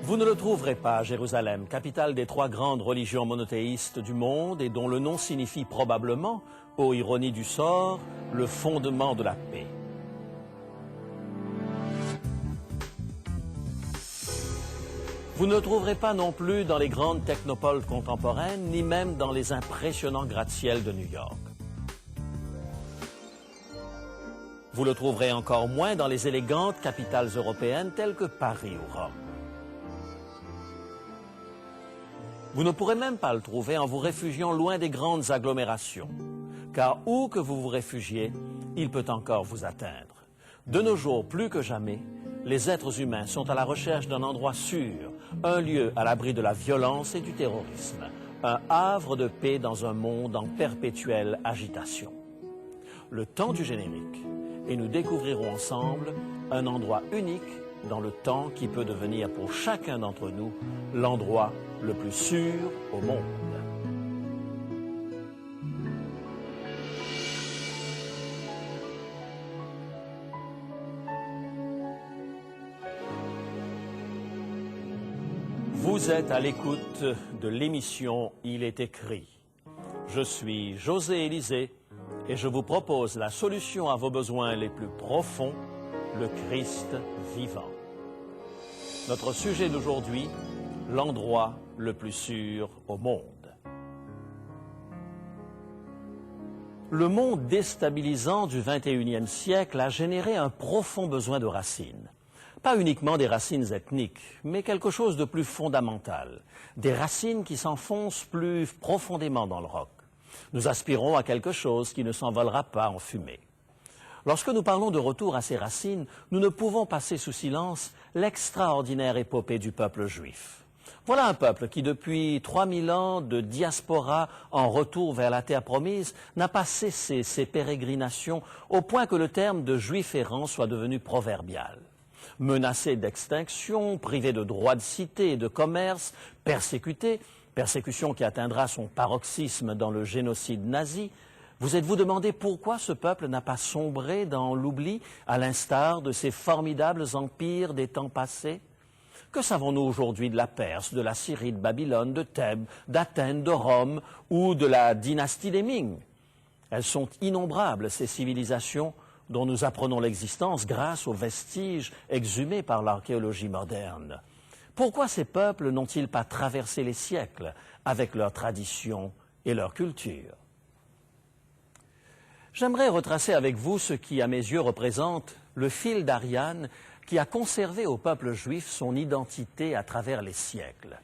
Vous ne le trouverez pas à Jérusalem, capitale des trois grandes religions monothéistes du monde et dont le nom signifie probablement, ô ironie du sort, le fondement de la paix. Vous ne le trouverez pas non plus dans les grandes technopoles contemporaines, ni même dans les impressionnants gratte-ciel de New York. Vous le trouverez encore moins dans les élégantes capitales européennes telles que Paris ou Rome. Vous ne pourrez même pas le trouver en vous réfugiant loin des grandes agglomérations, car où que vous vous réfugiez, il peut encore vous atteindre. De nos jours, plus que jamais, les êtres humains sont à la recherche d'un endroit sûr, un lieu à l'abri de la violence et du terrorisme, un havre de paix dans un monde en perpétuelle agitation. Le temps du générique, et nous découvrirons ensemble un endroit unique dans le temps qui peut devenir pour chacun d'entre nous l'endroit le plus sûr au monde. Vous êtes à l'écoute de l'émission Il est écrit. Je suis José Élisée et je vous propose la solution à vos besoins les plus profonds, le Christ vivant. Notre sujet d'aujourd'hui, l'endroit le plus sûr au monde. Le monde déstabilisant du XXIe siècle a généré un profond besoin de racines. Pas uniquement des racines ethniques, mais quelque chose de plus fondamental. Des racines qui s'enfoncent plus profondément dans le roc. Nous aspirons à quelque chose qui ne s'envolera pas en fumée. Lorsque nous parlons de retour à ces racines, nous ne pouvons passer sous silence l'extraordinaire épopée du peuple juif. Voilà un peuple qui, depuis 3000 ans de diaspora en retour vers la terre promise, n'a pas cessé ses pérégrinations au point que le terme de juif errant soit devenu proverbial. Menacé d'extinction, privé de droits de cité et de commerce, persécuté, persécution qui atteindra son paroxysme dans le génocide nazi, vous êtes-vous demandé pourquoi ce peuple n'a pas sombré dans l'oubli, à l'instar de ces formidables empires des temps passés? Que savons-nous aujourd'hui de la Perse, de la Syrie, de Babylone, de Thèbes, d'Athènes, de Rome ou de la dynastie des Ming? Elles sont innombrables, ces civilisations dont nous apprenons l'existence grâce aux vestiges exhumés par l'archéologie moderne. Pourquoi ces peuples n'ont-ils pas traversé les siècles avec leurs traditions et leur culture? J'aimerais retracer avec vous ce qui, à mes yeux, représente le fil d'Ariane qui a conservé au peuple juif son identité à travers les siècles.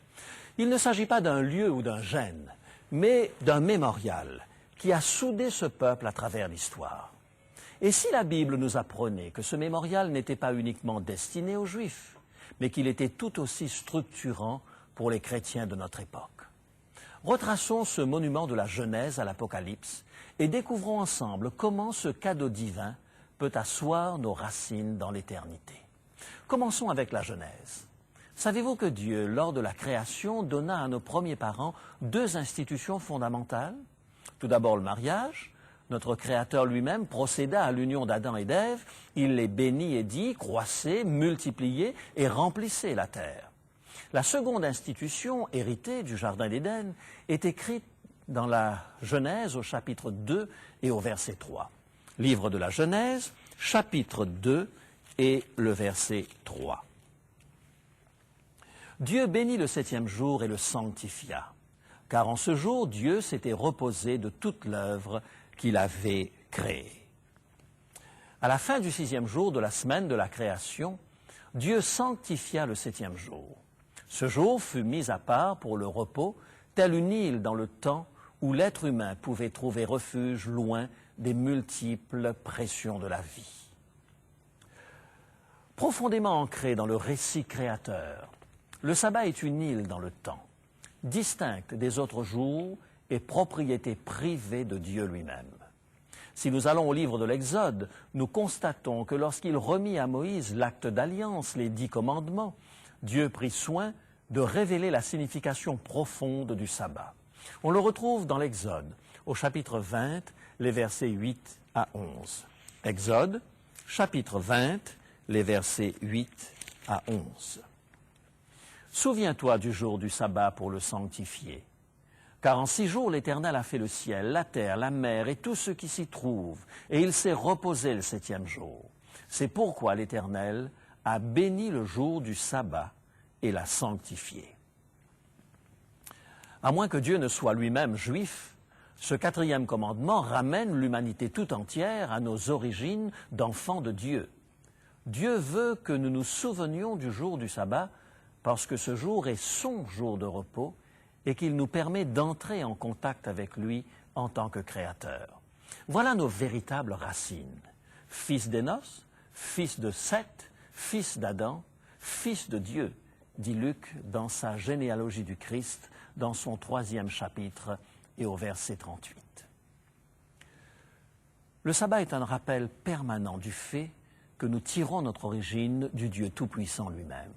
Il ne s'agit pas d'un lieu ou d'un gène, mais d'un mémorial qui a soudé ce peuple à travers l'histoire. Et si la Bible nous apprenait que ce mémorial n'était pas uniquement destiné aux Juifs, mais qu'il était tout aussi structurant pour les chrétiens de notre époque? Retraçons ce monument de la Genèse à l'Apocalypse et découvrons ensemble comment ce cadeau divin peut asseoir nos racines dans l'éternité. Commençons avec la Genèse. Savez-vous que Dieu, lors de la création, donna à nos premiers parents deux institutions fondamentales? Tout d'abord le mariage. Notre Créateur lui-même procéda à l'union d'Adam et d'Ève. Il les bénit et dit, croissez, multipliez et remplissez la terre. La seconde institution, héritée du Jardin d'Éden, est écrite dans la Genèse au chapitre 2 et au verset 3. Livre de la Genèse, chapitre 2 et le verset 3. Dieu bénit le septième jour et le sanctifia, car en ce jour, Dieu s'était reposé de toute l'œuvre qu'il avait créée. À la fin du sixième jour de la semaine de la création, Dieu sanctifia le septième jour. Ce jour fut mis à part pour le repos, tel une île dans le temps où l'être humain pouvait trouver refuge loin des multiples pressions de la vie. Profondément ancré dans le récit créateur, le sabbat est une île dans le temps, distincte des autres jours et propriété privée de Dieu lui-même. Si nous allons au livre de l'Exode, nous constatons que lorsqu'il remit à Moïse l'acte d'alliance, les 10 commandements, Dieu prit soin de révéler la signification profonde du sabbat. On le retrouve dans l'Exode, au chapitre 20, les versets 8 à 11. Exode, chapitre 20, les versets 8 à 11. Souviens-toi du jour du sabbat pour le sanctifier. Car en 6 jours, l'Éternel a fait le ciel, la terre, la mer et tout ce qui s'y trouve, et il s'est reposé le 7e jour. C'est pourquoi l'Éternel a béni le jour du sabbat et l'a sanctifié. À moins que Dieu ne soit lui-même juif, ce 4e commandement ramène l'humanité tout entière à nos origines d'enfants de Dieu. Dieu veut que nous nous souvenions du jour du sabbat parce que ce jour est son jour de repos et qu'il nous permet d'entrer en contact avec lui en tant que créateur. Voilà nos véritables racines. Fils d'Énos, fils de Seth, fils d'Adam, fils de Dieu, dit Luc dans sa généalogie du Christ, dans son 3e chapitre et au verset 38. Le sabbat est un rappel permanent du fait que nous tirons notre origine du Dieu Tout-Puissant lui-même.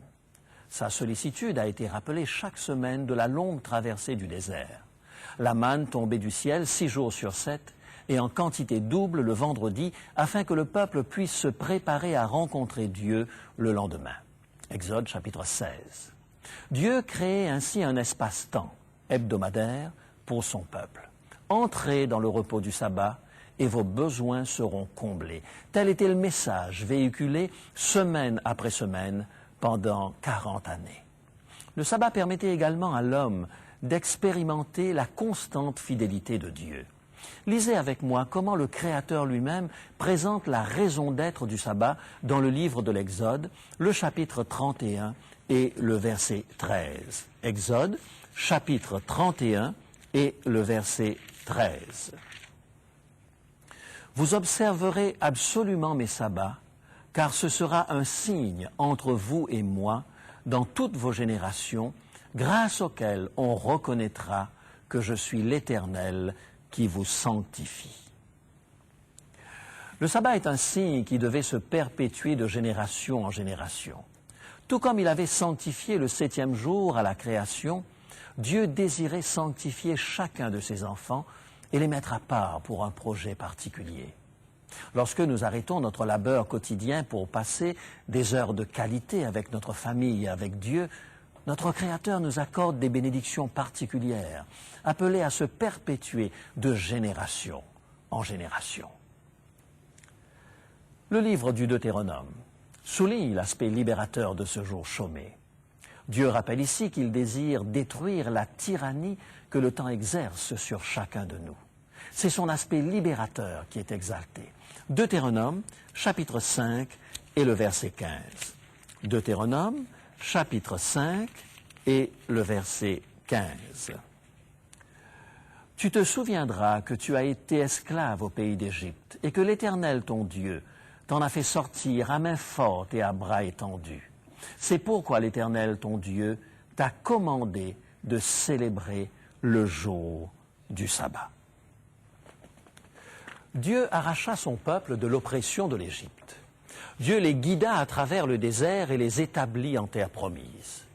Sa sollicitude a été rappelée chaque semaine de la longue traversée du désert. La manne tombait du ciel 6 jours sur 7 et en quantité double le vendredi afin que le peuple puisse se préparer à rencontrer Dieu le lendemain. Exode chapitre 16. Dieu crée ainsi un espace-temps hebdomadaire pour son peuple. Entrez dans le repos du sabbat et vos besoins seront comblés. Tel était le message véhiculé semaine après semaine pendant 40 années. Le sabbat permettait également à l'homme d'expérimenter la constante fidélité de Dieu. Lisez avec moi comment le Créateur lui-même présente la raison d'être du sabbat dans le livre de l'Exode, le chapitre 31 et le verset 13. Exode, chapitre 31 et le verset 13. Vous observerez absolument mes sabbats, car ce sera un signe entre vous et moi dans toutes vos générations, grâce auquel on reconnaîtra que je suis l'Éternel qui vous sanctifie. Le sabbat est un signe qui devait se perpétuer de génération en génération. Tout comme il avait sanctifié le 7e jour à la création, Dieu désirait sanctifier chacun de ses enfants et les mettre à part pour un projet particulier. Lorsque nous arrêtons notre labeur quotidien pour passer des heures de qualité avec notre famille et avec Dieu, notre Créateur nous accorde des bénédictions particulières, appelées à se perpétuer de génération en génération. Le livre du Deutéronome souligne l'aspect libérateur de ce jour chômé. Dieu rappelle ici qu'il désire détruire la tyrannie que le temps exerce sur chacun de nous. C'est son aspect libérateur qui est exalté. Deutéronome, chapitre 5 et le verset 15. Deutéronome, chapitre 5 et le verset 15. Tu te souviendras que tu as été esclave au pays d'Égypte et que l'Éternel, ton Dieu, t'en a fait sortir à main forte et à bras étendus. C'est pourquoi l'Éternel, ton Dieu, t'a commandé de célébrer le jour du sabbat. Dieu arracha son peuple de l'oppression de l'Égypte. Dieu les guida à travers le désert et les établit en terre promise.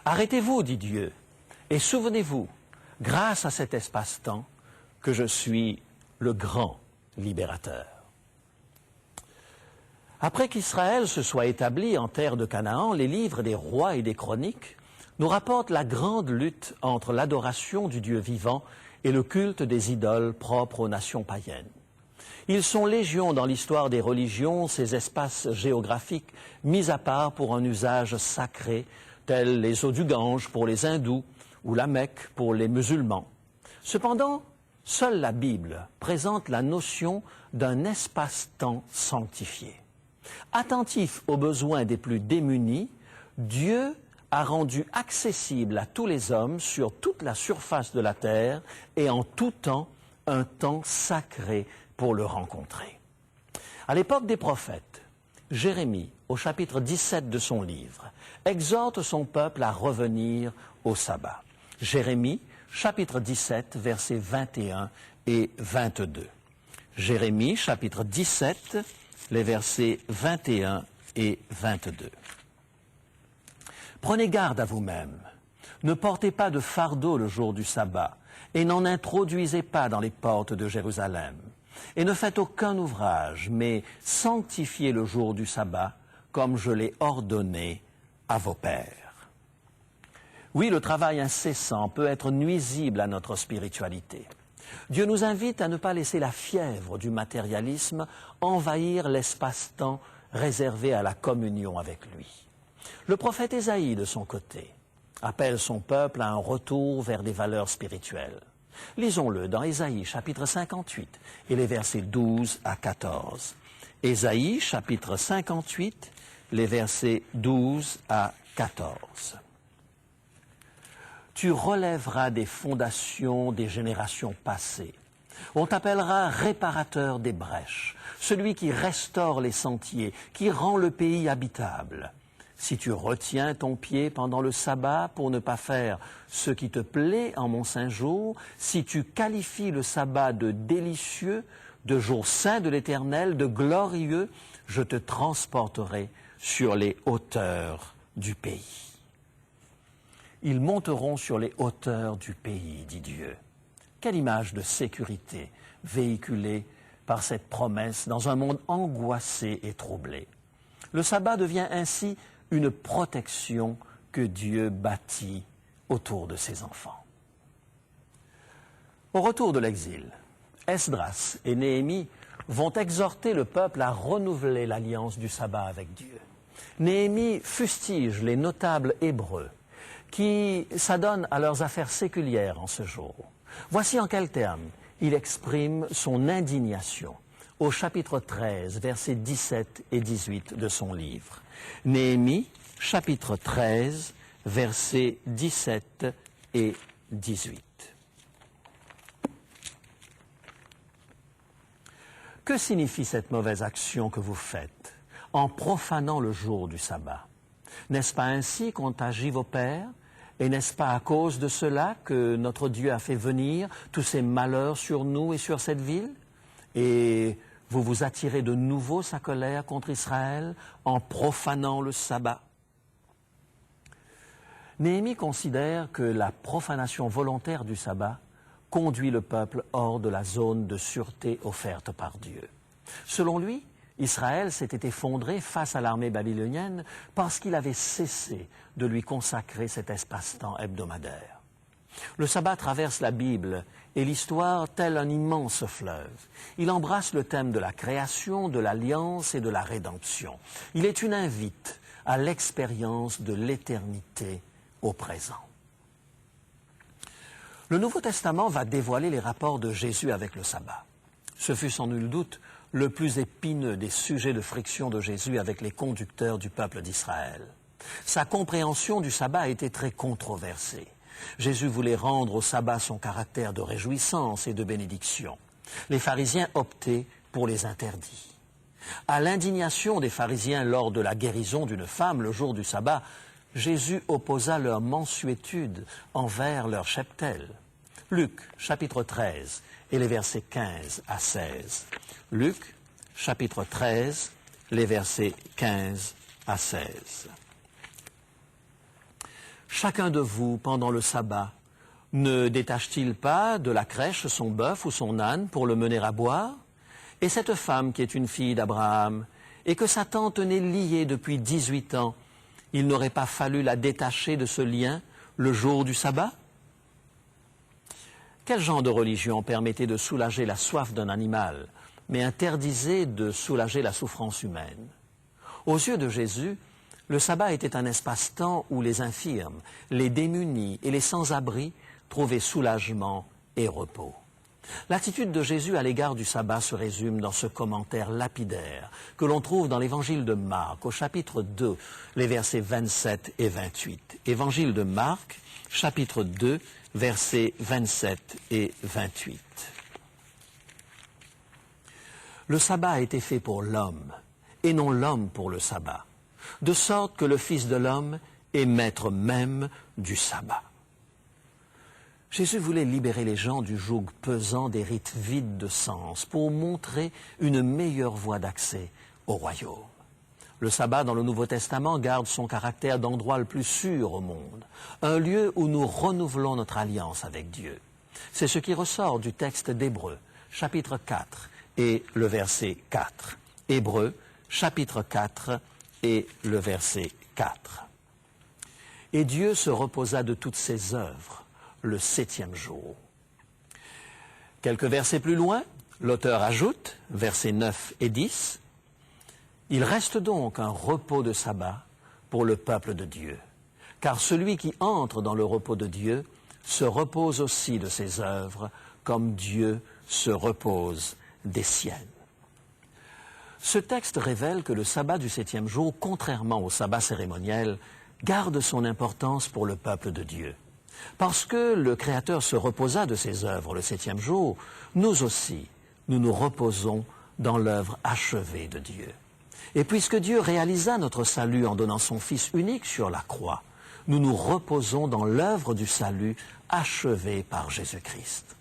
Arrêtez-vous, dit Dieu, et souvenez-vous, grâce à cet espace-temps, que je suis le grand libérateur. Après qu'Israël se soit établi en terre de Canaan, les livres des rois et des chroniques nous rapportent la grande lutte entre l'adoration du Dieu vivant et le culte des idoles propres aux nations païennes. Ils sont légion dans l'histoire des religions, ces espaces géographiques mis à part pour un usage sacré, tels les eaux du Gange pour les hindous ou la Mecque pour les musulmans. Cependant, seule la Bible présente la notion d'un espace-temps sanctifié. Attentif aux besoins des plus démunis, Dieu a rendu accessible à tous les hommes sur toute la surface de la terre et en tout temps un temps sacré pour le rencontrer. À l'époque des prophètes, Jérémie, au chapitre 17 de son livre, exhorte son peuple à revenir au sabbat. Jérémie, chapitre 17, versets 21 et 22. Jérémie, chapitre 17, les versets 21 et 22. Prenez garde à vous-même. Ne portez pas de fardeau le jour du sabbat et n'en introduisez pas dans les portes de Jérusalem. Et ne faites aucun ouvrage, mais sanctifiez le jour du sabbat comme je l'ai ordonné à vos pères. Oui, le travail incessant peut être nuisible à notre spiritualité. Dieu nous invite à ne pas laisser la fièvre du matérialisme envahir l'espace-temps réservé à la communion avec lui. Le prophète Ésaïe, de son côté, appelle son peuple à un retour vers des valeurs spirituelles. Lisons-le dans Ésaïe chapitre 58 et les versets 12 à 14. Ésaïe chapitre 58, les versets 12 à 14. Tu relèveras des fondations des générations passées. On t'appellera réparateur des brèches, celui qui restaure les sentiers, qui rend le pays habitable. Si tu retiens ton pied pendant le sabbat pour ne pas faire ce qui te plaît en mon saint jour, si tu qualifies le sabbat de délicieux, de jour saint de l'Éternel, de glorieux, je te transporterai sur les hauteurs du pays. Ils monteront sur les hauteurs du pays, dit Dieu. Quelle image de sécurité véhiculée par cette promesse dans un monde angoissé et troublé. Le sabbat devient ainsi une protection que Dieu bâtit autour de ses enfants. Au retour de l'exil, Esdras et Néhémie vont exhorter le peuple à renouveler l'alliance du sabbat avec Dieu. Néhémie fustige les notables hébreux qui s'adonnent à leurs affaires séculières en ce jour. Voici en quels termes il exprime son indignation au chapitre 13, versets 17 et 18 de son livre. Néhémie, chapitre 13, versets 17 et 18. Que signifie cette mauvaise action que vous faites en profanant le jour du sabbat? N'est-ce pas ainsi qu'ont agi vos pères? Et n'est-ce pas à cause de cela que notre Dieu a fait venir tous ces malheurs sur nous et sur cette ville? Et vous vous attirez de nouveau sa colère contre Israël en profanant le sabbat? Néhémie considère que la profanation volontaire du sabbat conduit le peuple hors de la zone de sûreté offerte par Dieu. Selon lui, Israël s'était effondré face à l'armée babylonienne parce qu'il avait cessé de lui consacrer cet espace-temps hebdomadaire. Le sabbat traverse la Bible et l'histoire tel un immense fleuve. Il embrasse le thème de la création, de l'alliance et de la rédemption. Il est une invite à l'expérience de l'éternité au présent. Le Nouveau Testament va dévoiler les rapports de Jésus avec le sabbat. Ce fut sans nul doute le plus épineux des sujets de friction de Jésus avec les conducteurs du peuple d'Israël. Sa compréhension du sabbat a été très controversée. Jésus voulait rendre au sabbat son caractère de réjouissance et de bénédiction. Les pharisiens optaient pour les interdits. À l'indignation des pharisiens lors de la guérison d'une femme le jour du sabbat, Jésus opposa leur mansuétude envers leur cheptel. Luc, chapitre 13, et les versets 15 à 16. Luc, chapitre 13, les versets 15 à 16. Chacun de vous, pendant le sabbat, ne détache-t-il pas de la crèche son bœuf ou son âne pour le mener à boire? Et cette femme qui est une fille d'Abraham, et que sa tante tenait liée depuis 18 ans, il n'aurait pas fallu la détacher de ce lien le jour du sabbat? Quel genre de religion permettait de soulager la soif d'un animal, mais interdisait de soulager la souffrance humaine? Aux yeux de Jésus, le sabbat était un espace-temps où les infirmes, les démunis et les sans-abri trouvaient soulagement et repos. L'attitude de Jésus à l'égard du sabbat se résume dans ce commentaire lapidaire que l'on trouve dans l'évangile de Marc, au chapitre 2, les versets 27 et 28. Évangile de Marc, chapitre 2, versets 27 et 28. Le sabbat a été fait pour l'homme, et non l'homme pour le sabbat, de sorte que le Fils de l'homme est maître même du sabbat. Jésus voulait libérer les gens du joug pesant des rites vides de sens pour montrer une meilleure voie d'accès au royaume. Le sabbat dans le Nouveau Testament garde son caractère d'endroit le plus sûr au monde, un lieu où nous renouvelons notre alliance avec Dieu. C'est ce qui ressort du texte d'Hébreux, chapitre 4 et le verset 4. Hébreux, chapitre 4 et le verset 4. et Dieu se reposa de toutes ses œuvres le 7e jour. Quelques versets plus loin, l'auteur ajoute, versets 9 et 10, « Il reste donc un repos de sabbat pour le peuple de Dieu, car celui qui entre dans le repos de Dieu se repose aussi de ses œuvres, comme Dieu se repose des siennes. » Ce texte révèle que le sabbat du 7e jour, contrairement au sabbat cérémoniel, garde son importance pour le peuple de Dieu. Parce que le Créateur se reposa de ses œuvres le 7e jour, nous aussi, nous nous reposons dans l'œuvre achevée de Dieu. Et puisque Dieu réalisa notre salut en donnant son Fils unique sur la croix, nous nous reposons dans l'œuvre du salut achevée par Jésus-Christ.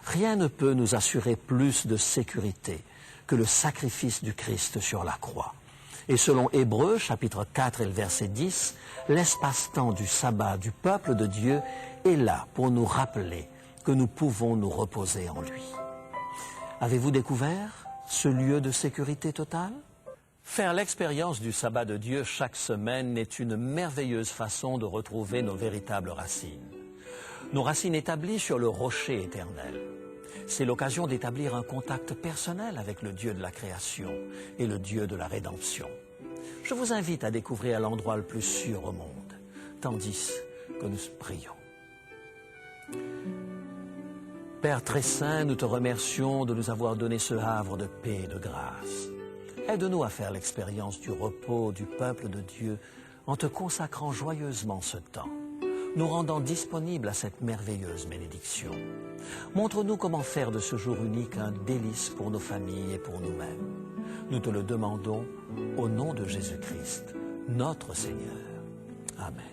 Rien ne peut nous assurer plus de sécurité que le sacrifice du Christ sur la croix. Et selon Hébreux, chapitre 4 et le verset 10, l'espace-temps du sabbat du peuple de Dieu est là pour nous rappeler que nous pouvons nous reposer en lui. Avez-vous découvert ce lieu de sécurité totale? Faire l'expérience du sabbat de Dieu chaque semaine est une merveilleuse façon de retrouver nos véritables racines. Nos racines établies sur le rocher éternel. C'est l'occasion d'établir un contact personnel avec le Dieu de la création et le Dieu de la rédemption. Je vous invite à découvrir l'endroit le plus sûr au monde, tandis que nous prions. Père très saint, nous te remercions de nous avoir donné ce havre de paix et de grâce. Aide-nous à faire l'expérience du repos du peuple de Dieu en te consacrant joyeusement ce temps, nous rendant disponibles à cette merveilleuse bénédiction. Montre-nous comment faire de ce jour unique un délice pour nos familles et pour nous-mêmes. Nous te le demandons au nom de Jésus-Christ, notre Seigneur. Amen.